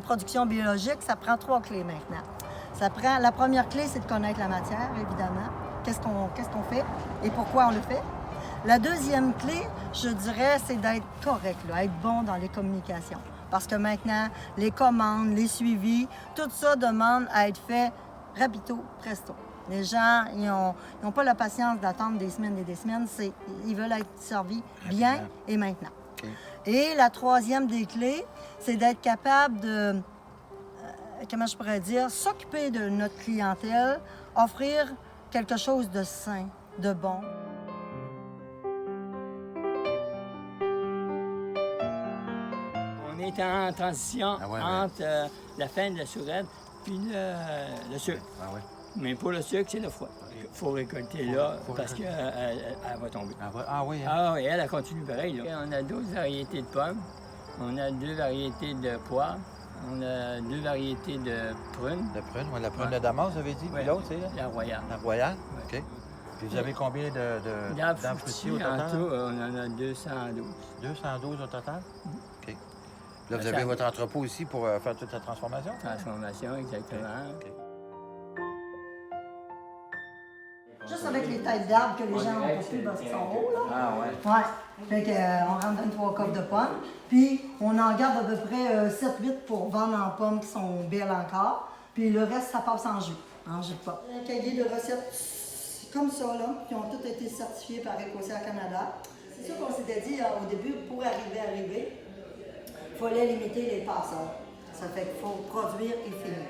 production biologique, ça prend 3 clés maintenant. La première clé, c'est de connaître la matière, évidemment. Qu'est-ce qu'on fait et pourquoi on le fait. La deuxième clé, je dirais, c'est d'être correct, là, être bon dans les communications. Parce que maintenant, les commandes, les suivis, tout ça demande à être fait rapidement, presto. Les gens, ils n'ont pas la patience d'attendre des semaines et des semaines. Ils veulent être servis bien et maintenant. Okay. Et la troisième des clés, c'est d'être capable de, comment je pourrais dire, s'occuper de notre clientèle, offrir quelque chose de sain, de bon. On est en transition entre la fin de la surette puis le sucre. Ah, ouais. Mais pour le sucre, c'est le froid. Il faut récolter là parce qu'elle va tomber. Ah oui? Hein? Ah oui, elle continue pareil. Là. On a 12 variétés de pommes, on a 2 variétés de poires, on a 2 variétés de prunes. De prunes, oui. La prune de Damas, vous avez dit? Puis l'autre, c'est? La royale. La royale? OK. Puis vous avez combien d'arbres fruitiers au total? En tout, on en a 212. 212 au total? OK. Là, vous avez votre entrepôt ici pour faire toute la transformation? Transformation, exactement. Okay. Juste avec les têtes d'arbres que les gens n'ont pas plus parce qu'ils sont hauts, là. Ah ouais? Ouais. Fait qu'on rentre 23 coffres de pommes. Puis on en garde à peu près 7-8 pour vendre en pommes qui sont belles encore. Puis le reste, ça passe en jus de pomme. Un cahier de recettes comme ça, là, qui ont toutes été certifiés par Écossais Canada. C'est sûr qu'on s'était dit au début, pour arriver, il fallait limiter les passeurs. Ça fait qu'il faut produire et finir.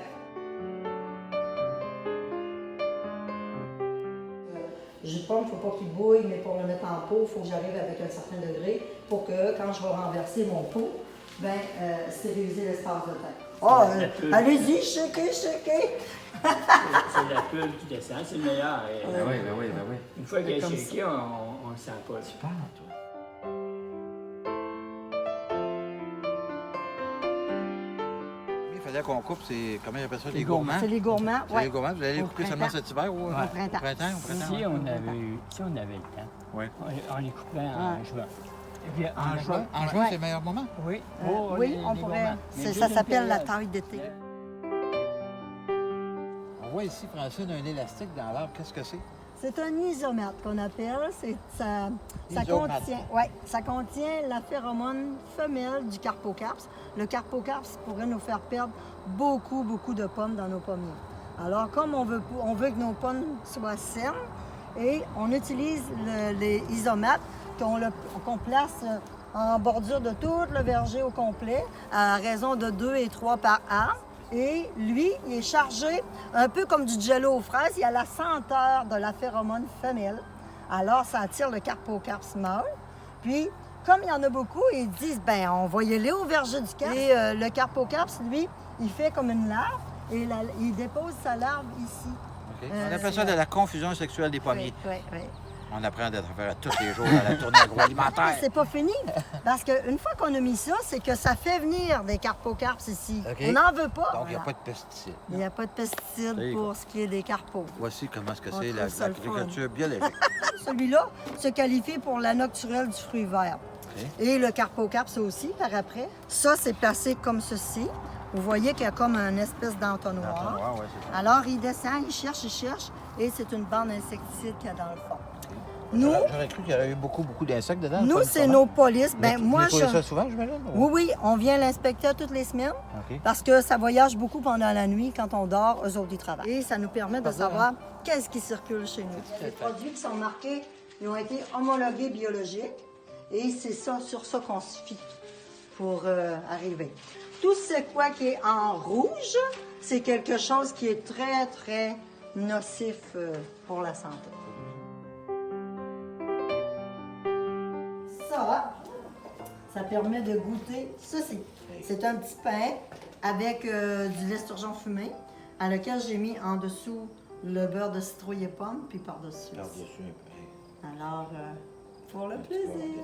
Le jus de pomme, il ne faut pas qu'il bouille, mais pour le mettre en pot, il faut que j'arrive avec un certain degré pour que quand je vais renverser mon pot, stériliser l'espace de temps. Oh, allez-y, shakez! C'est la pulpe qui descend, c'est le meilleur. Oui. Une fois qu'elle est shakée, on ne sent pas. Tu parles, toi? Il fallait qu'on coupe, c'est comment ils appellent ça, les gourmands? C'est les gourmands, oui. Les gourmands, vous allez couper seulement cet hiver ou au printemps? Si on avait le temps, on les couperait en juin. Et puis, en juin, c'est le meilleur moment? Oui. Oui, on pourrait. Ça s'appelle la taille d'été. On voit ici, Francine, un élastique dans l'arbre. Qu'est-ce que c'est? C'est un isomètre qu'on appelle. Ça contient la phéromone femelle du carpocarps. Le carpocarps pourrait nous faire perdre beaucoup de pommes dans nos pommiers. Alors, comme on veut que nos pommes soient saines, et on utilise les isomètres qu'on place en bordure de tout le verger au complet, à raison de 2 et 3 par arbre. Et lui, il est chargé un peu comme du jello aux fraises. Il a la senteur de la phéromone femelle. Alors, ça attire le carpocarps mâle. Puis, comme il y en a beaucoup, ils disent, on va y aller au verger du carpe. Et le carpocarps, lui, il fait comme une larve et il dépose sa larve ici. Okay. On appelle ça de la confusion sexuelle des pommiers. Oui. On apprend d'être faire tous les jours à la tournée agroalimentaire. C'est pas fini. Parce qu'une fois qu'on a mis ça, c'est que ça fait venir des carpocarps ici. Okay. On n'en veut pas. Donc, il n'y a pas de pesticides. Il n'y a pas de pesticides pour ce qui est des carpos. Voici comment c'est l'agriculture biologique. Celui-là se qualifie pour la nocturelle du fruit vert. Okay. Et le carpocarps aussi, par après. Ça, c'est placé comme ceci. Vous voyez qu'il y a comme une espèce d'entonnoir. Alors, il descend, il cherche, et c'est une bande insecticide qu'il y a dans le fond. Nous, j'aurais cru qu'il y aurait eu beaucoup d'insectes dedans. Nous, c'est nos polices. Moi, je ça souvent, j'imagine? Oui, on vient l'inspecter toutes les semaines parce que ça voyage beaucoup pendant la nuit. Quand on dort, eux autres, ils travaillent. Et ça nous permet de savoir qu'est-ce qui circule chez nous. Les produits qui sont marqués, ils ont été homologués biologiques et c'est ça, sur ça qu'on se fie pour arriver. Tout ce qui est en rouge, c'est quelque chose qui est très nocif pour la santé. Ça permet de goûter. Ça, c'est un petit pain avec du lait esturgeon fumé à lequel j'ai mis en dessous le beurre de citrouille et pomme, puis par-dessus. Par-dessus. Alors, pour le plaisir.